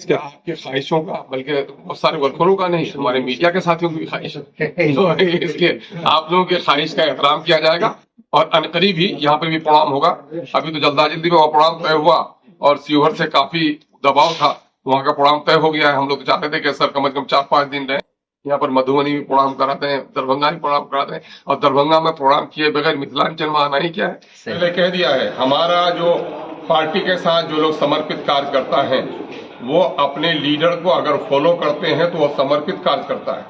कि आपकी ख्वाहिशों का, बल्कि बहुत सारे वर्करों का नहीं, हमारे मीडिया के साथियों की भी ख्वाहिश है। तो इसलिए आप लोगों की ख्वाहिश का एहतराम किया जाएगा और अनकरीब ही यहाँ पे भी प्रोग्राम होगा। अभी तो जल्दी में वो प्रोग्राम तय हुआ और शिवहर से काफी दबाव था, वहाँ का प्रोग्राम तय हो गया है। हम लोग तो चाहते थे कि सर कम से कम 4-5 दिन रहे। यहाँ पर मधुबनी भी प्रोग्राम कराते हैं, दरभंगा भी प्रोग्राम कराते हैं, और दरभंगा में प्रोग्राम किए बगैर मिथिलांचल में आना ही क्या है। पहले कह दिया है, हमारा जो पार्टी के साथ जो लोग समर्पित कार्य करता है वो अपने लीडर को अगर फॉलो करते हैं तो वो समर्पित कार्य करता है,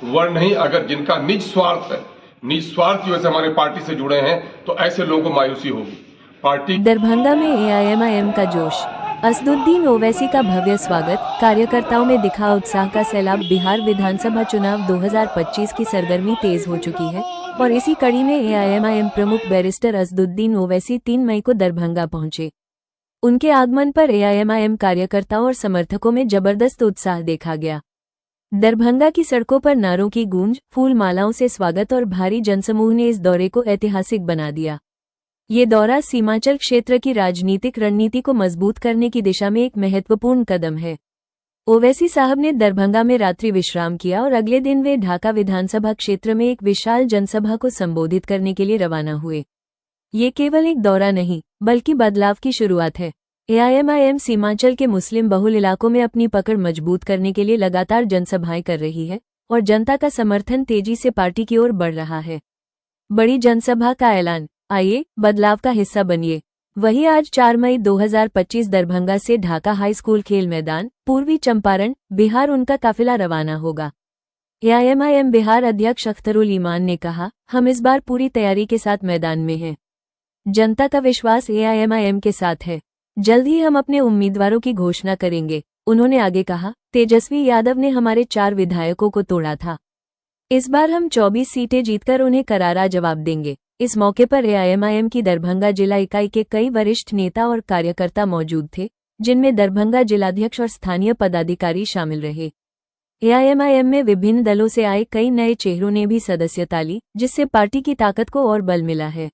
वह नहीं अगर जिनका निज स्वार्थ की वजह से हमारे पार्टी से जुड़े हैं तो ऐसे लोगों को मायूसी होगी। पार्टी दरभंगा में एआईएमआईएम का जोश, असदुद्दीन ओवैसी का भव्य स्वागत, कार्यकर्ताओं में दिखा उत्साह का सैलाब। बिहार विधानसभा चुनाव 2025 की सरगर्मी तेज हो चुकी है और इसी कड़ी में एआईएमआईएम प्रमुख बैरिस्टर असदुद्दीन ओवैसी 3 मई को दरभंगा पहुंचे। उनके आगमन पर एआईएमआईएम कार्यकर्ताओं और समर्थकों में जबरदस्त उत्साह देखा गया। दरभंगा की सड़कों पर नारों की गूंज, फूल मालाओं से स्वागत और भारी जनसमूह ने इस दौरे को ऐतिहासिक बना दिया। ये दौरा सीमांचल क्षेत्र की राजनीतिक रणनीति को मजबूत करने की दिशा में एक महत्वपूर्ण कदम है। ओवैसी साहब ने दरभंगा में रात्रि विश्राम किया और अगले दिन वे ढाका विधानसभा क्षेत्र में एक विशाल जनसभा को संबोधित करने के लिए रवाना हुए। ये केवल एक दौरा नहीं, बल्कि बदलाव की शुरुआत है। एआईएमआईएम सीमांचल के मुस्लिम बहुल इलाकों में अपनी पकड़ मजबूत करने के लिए लगातार जनसभाएं कर रही है और जनता का समर्थन तेजी से पार्टी की ओर बढ़ रहा है। बड़ी जनसभा का ऐलान, आइए बदलाव का हिस्सा बनिए। वहीं आज 4 मई 2025 दरभंगा से ढाका हाई स्कूल खेल मैदान, पूर्वी चंपारण, बिहार उनका काफिला रवाना होगा। एआईएमआईएम बिहार अध्यक्ष अख्तरुल ईमान ने कहा, हम इस बार पूरी तैयारी के साथ मैदान में हैं। जनता का विश्वास एआईएमआईएम के साथ है। जल्द ही हम अपने उम्मीदवारों की घोषणा करेंगे। उन्होंने आगे कहा, तेजस्वी यादव ने हमारे 4 विधायकों को तोड़ा था। इस बार हम 24 सीटें जीतकर उन्हें करारा जवाब देंगे। इस मौके पर एआईएमआईएम की दरभंगा जिला इकाई के कई वरिष्ठ नेता और कार्यकर्ता मौजूद थे, जिनमें दरभंगा जिलाध्यक्ष और स्थानीय पदाधिकारी शामिल रहे। एआईएमआईएम में विभिन्न दलों से आए कई नए चेहरों ने भी सदस्यता ली, जिससे पार्टी की ताकत को और बल मिला है।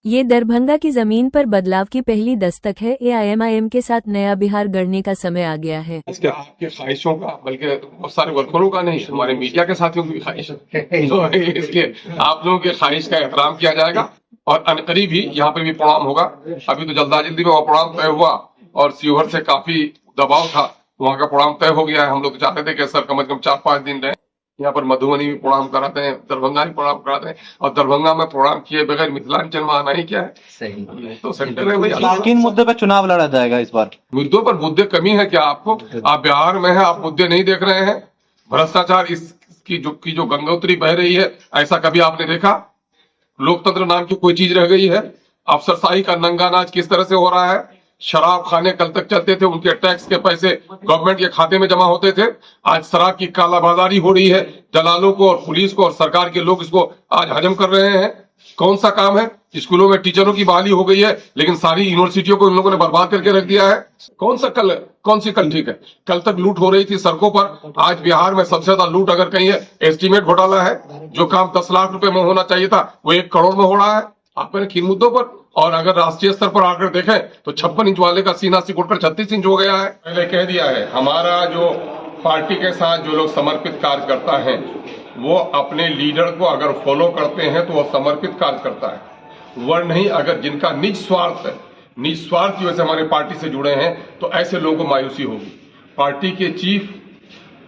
ये दरभंगा की जमीन पर बदलाव की पहली दस्तक है। एआईएमआईएम के साथ नया बिहार गढ़ने का समय आ गया है। कि आपकी ख्वाहिशों का, बल्कि बहुत सारे वर्करों का नहीं, हमारे मीडिया के साथियों की भी ख्वाहिश है। तो इसलिए आप लोगों की ख्वाहिश का एहतराम किया जाएगा और अनकरीब ही यहाँ पे भी प्रोग्राम होगा। अभी तो जल्दी में वो प्रोग्राम तय हुआ और शिवहर से काफी दबाव था, वहाँ का प्रोग्राम तय हो गया है। हम लोग तो चाहते थे कि सर कम से कम 4-5 दिन रहे। यहाँ पर मधुबनी भी प्रोग्राम कराते हैं, दरभंगा भी प्रोग्राम कराते हैं, और दरभंगा में प्रोग्राम किए बगैर मिथिलांचल में आना ही क्या है। सही तो सेंटर है भाई। किन मुद्दे पर चुनाव लड़ा जाएगा इस बार? मुद्दों पर मुद्दे कमी है क्या आपको? आप बिहार में हैं, आप मुद्दे नहीं देख रहे हैं? भ्रष्टाचार इसकी जो गंगोत्री बह रही है, ऐसा कभी आपने देखा? लोकतंत्र नाम की कोई चीज रह गई है? अफसरशाही का नंगा नाच किस तरह से हो रहा है? शराब खाने कल तक चलते थे, उनके टैक्स के पैसे गवर्नमेंट के खाते में जमा होते थे। आज शराब की कालाबाजारी हो रही है। दलालों को और पुलिस को और सरकार के लोग इसको आज हजम कर रहे हैं। कौन सा काम है? स्कूलों में टीचरों की बहाली हो गई है, लेकिन सारी यूनिवर्सिटियों को इन लोगों ने बर्बाद करके रख दिया है। कौन सी कल ठीक है? कल तक लूट हो रही थी सड़कों पर, आज बिहार में सबसे ज्यादा लूट अगर कहीं है, एस्टीमेट घोटाला है। जो काम 10 लाख रुपए में होना चाहिए था वो 1 करोड़ में हो रहा है। आप मेरे किन मुद्दों पर? और अगर राष्ट्रीय स्तर पर आकर देखें तो 56 इंच वाले का सीना सिकुड़कर 36 इंच हो गया है। पहले कह दिया है, हमारा जो पार्टी के साथ जो लोग समर्पित कार्य करता है वो अपने लीडर को अगर फॉलो करते हैं तो वो समर्पित कार्य करता है, वह नहीं अगर जिनका निज स्वार्थ की वजह से हमारे पार्टी से जुड़े हैं तो ऐसे लोगों को मायूसी होगी। पार्टी के चीफ,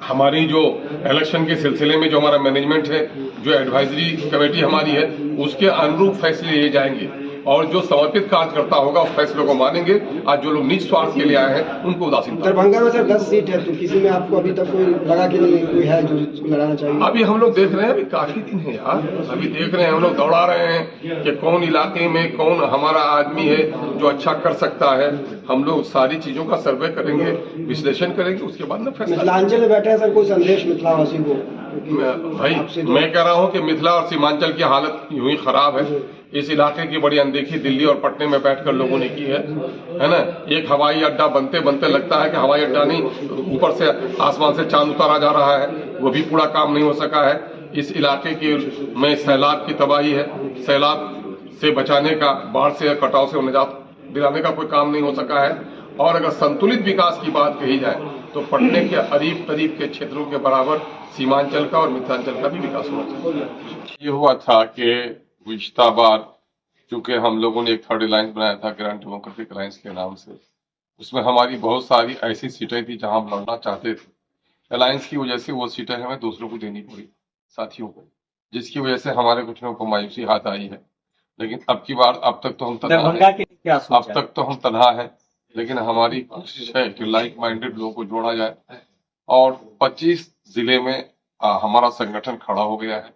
हमारी जो इलेक्शन के सिलसिले में जो हमारा मैनेजमेंट है, जो एडवाइजरी कमेटी हमारी है, उसके अनुरूप फैसले लिए जाएंगे और जो समर्पित कार्य करता होगा उस फैसले को मानेंगे। आज जो लोग निज स्वार्थ के लिए आए हैं उनको उदासीन। दरभंगा में सर 10 सीट है, तो किसी में आपको अभी तक कोई लगा कि नहीं कोई है जो लड़ाना चाहिए? अभी हम लोग देख रहे हैं, अभी काफी दिन है यार, अभी देख रहे हैं, हम लोग दौड़ा रहे हैं कि कौन इलाके में कौन हमारा आदमी है जो अच्छा कर सकता है। हम लोग सारी चीजों का सर्वे करेंगे, विश्लेषण करेंगे, उसके बाद में फैसला। मिथिलांचल में बैठे हैं सर, कोई संदेश मिथिलावासी को? भाई मैं कह रहा हूँ कि मिथिला और सीमांचल की हालत यूं ही खराब है। इस इलाके की बड़ी अनदेखी दिल्ली और पटने में बैठकर लोगों ने की है ना। एक हवाई अड्डा बनते बनते लगता है कि हवाई अड्डा नहीं, ऊपर से आसमान से चांद उतारा जा रहा है, वो भी पूरा काम नहीं हो सका है। इस इलाके की में सैलाब की तबाही है, सैलाब से बचाने का, बाढ़ से कटाव से निजात दिलाने का कोई काम नहीं हो सका है। और अगर संतुलित विकास की बात कही जाए तो पटने के करीब करीब के क्षेत्रों के बराबर सीमांचल का और मिथिलांचल का भी विकास होना चाहिए। ये हुआ था कि पिछला बार चूंकि हम लोगों ने एक थर्ड अलायंस बनाया था ग्रांड डेमोक्रेटिक अलायंस के नाम से, उसमें हमारी बहुत सारी ऐसी सीटें थी जहां हम लड़ना चाहते थे। अलायंस की वजह से वो सीटें हमें दूसरों को देनी पड़ी, साथियों को, जिसकी वजह से हमारे कुछ लोगों को मायूसी हाथ आई है। लेकिन अब की बार अब तक तो हम तनहा हैं, अब तक तो हम तनहा हैं, लेकिन हमारी कोशिश है कि लाइक माइंडेड लोगों को जोड़ा जाए और 25 जिले में हमारा संगठन खड़ा हो गया है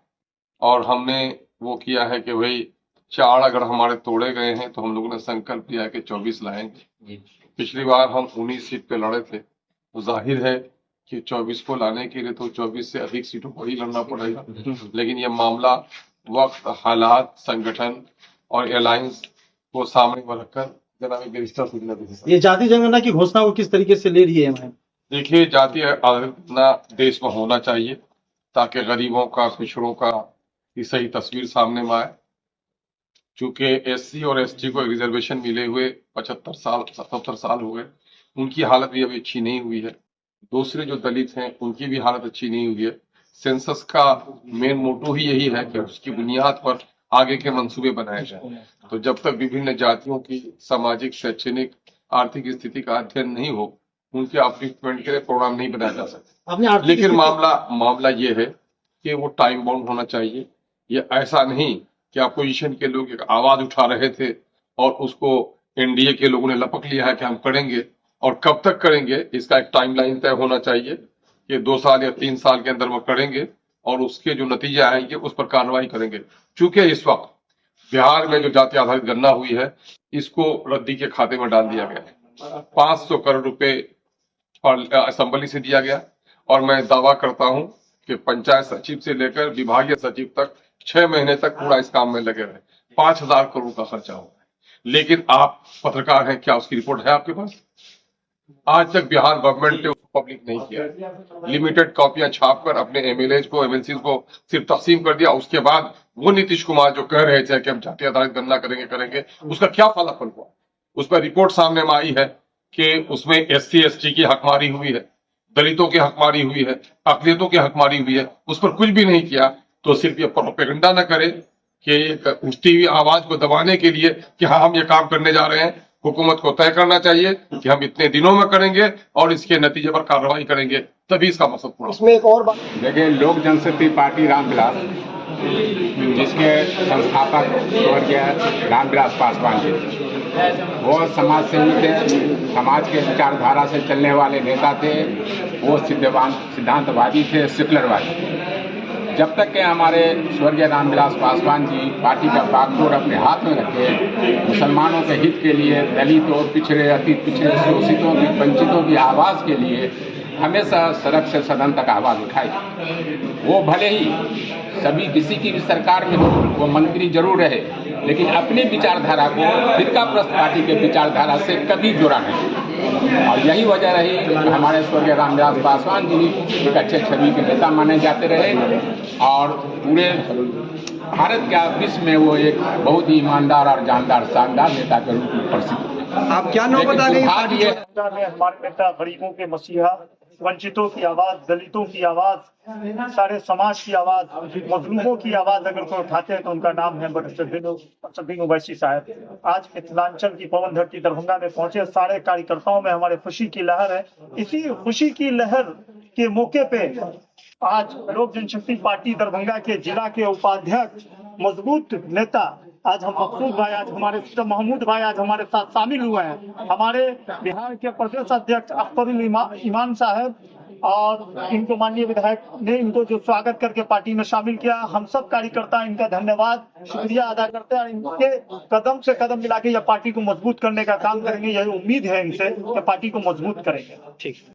और हमने वो किया है कि भाई 4 अगर हमारे तोड़े गए हैं तो हम लोगों ने संकल्प लिया कि 24 लाएंगे। पिछली बार हम 19 सीट पे लड़े थे, तो जाहिर है कि 24 को लाने के लिए तो 24 से अधिक सीटों पर ही लड़ना पड़ेगा। लेकिन ये मामला वक्त, हालात, संगठन और अलायंस को सामने में रखकर जनाब बैरिस्टर सूचना दी। ये जाति जनगणना की घोषणा को किस तरीके से ले रही है मैम? देखिए, जातीय आधारित देश में होना चाहिए ताकि गरीबों का, पिछड़ों का की सही तस्वीर सामने में आए। चूंकि एससी और एसटी को रिजर्वेशन मिले हुए 77 साल हो गए, उनकी हालत भी अभी अच्छी नहीं हुई है। दूसरे जो दलित हैं उनकी भी हालत अच्छी नहीं हुई है। सेंसस का मेन मोटो ही यही है कि उसकी बुनियाद पर आगे के मंसूबे बनाए जाए। तो जब तक विभिन्न जातियों की सामाजिक, शैक्षणिक, आर्थिक स्थिति का अध्ययन नहीं हो, उनके अपलिफ्टमेंट के लिए प्रोग्राम नहीं बनाया जा सकता। लेकिन मामला ये है कि वो टाइम बाउंड होना चाहिए। ये ऐसा नहीं कि अपोजिशन के लोग एक आवाज उठा रहे थे और उसको एनडीए के लोगों ने लपक लिया है कि हम करेंगे, और कब तक करेंगे इसका एक टाइमलाइन तय होना चाहिए कि 2 साल या 3 साल के अंदर वो करेंगे और उसके जो नतीजे आएंगे उस पर कार्रवाई करेंगे। चूंकि इस वक्त बिहार में जो जाति आधारित गणना हुई है, इसको रद्दी के खाते में डाल दिया गया है। 500 करोड़ रुपए असेंबली से दिया गया और मैं दावा करता हूं कि पंचायत सचिव से लेकर विभागीय सचिव तक 6 महीने तक पूरा इस काम में लगे रहे। 5000 करोड़ का खर्चा हुआ है। लेकिन आप पत्रकार हैं, क्या उसकी रिपोर्ट है आपके पास? आज तक बिहार गवर्नमेंट ने उसको पब्लिक नहीं किया। लिमिटेड कॉपियां छापकर अपने एमएलएज को, एमएलसी को सिर्फ तकसीम कर दिया। उसके बाद वो नीतीश कुमार जो कह रहे थे कि हम जाति आधारित गणना करेंगे, उसका क्या फलाफल हुआ? उस पर रिपोर्ट सामने में आई है कि उसमें एससी एसटी की हकमारी हुई है, दलितों की हकमारी हुई है, अकलियतों की हकमारी हुई है। उस पर कुछ भी नहीं किया। तो सिर्फ ये प्रोपेगेंडा न करे कि एक उठती हुई आवाज को दबाने के लिए कि हाँ हम ये काम करने जा रहे हैं। हुकूमत को तय करना चाहिए कि हम इतने दिनों में करेंगे और इसके नतीजे पर कार्रवाई करेंगे, तभी इसका मकसद पूरा। इसमें एक और बात, देखिए, लोक जनशक्ति पार्टी रामविलास, जिसके संस्थापक स्वर्गीय रामविलास पासवान जी, वो समाज सेवी थे, समाज के विचारधारा से चलने वाले नेता थे। वो सिद्धांतवादी थे, सेकुलरवादी। जब तक के हमारे स्वर्गीय रामविलास पासवान जी पार्टी का बागडोर अपने हाथ में रखे, मुसलमानों के हित के लिए, दलितों, पिछड़े, अति पिछड़े, शोषितों की, वंचितों की आवाज़ के लिए हमेशा सड़क से सदन तक आवाज़ उठाई। वो भले ही सभी किसी की भी सरकार में हो, वो मंत्री जरूर रहे, लेकिन अपनी विचारधारा को फिरकाप्रस्त पार्टी के विचारधारा से कभी जोड़ा नहीं। और यही वजह रही कि हमारे स्वर्गीय रामविलास पासवान जी एक अच्छे छवि के नेता माने जाते रहे और पूरे भारत का विश्व में वो एक बहुत ही ईमानदार और जानदार, शानदार नेता के रूप में प्रसिद्ध हुए। आप क्या नाम बता रहे हैं? हमारे नेता गरीबों के मसीहा, वंचितों की आवाज, दलितों की आवाज, सारे समाज की आवाज, मजलूमों की आवाज अगर कोई उठाते हैं तो उनका नाम है असदुद्दीन ओवैसी साहब। आज मिथिलांचल की पवन धरती दरभंगा में पहुंचे, सारे कार्यकर्ताओं में हमारे खुशी की लहर है। इसी खुशी की लहर के मौके पे आज लोक जनशक्ति पार्टी दरभंगा के जिला के उपाध्यक्ष, मजबूत नेता, आज हम मकसूद भाई, आज हमारे महमूद भाई आज हमारे साथ शामिल हुए हैं। हमारे बिहार के प्रदेश अध्यक्ष अख्तरुल ईमान साहब और इनको माननीय विधायक ने इनको जो स्वागत करके पार्टी में शामिल किया, हम सब कार्यकर्ता इनका धन्यवाद, शुक्रिया अदा करते हैं। और इनके कदम से कदम मिला के यह पार्टी को मजबूत करने का काम करेंगे, यही उम्मीद है इनसे कि पार्टी को मजबूत करेंगे। ठीक।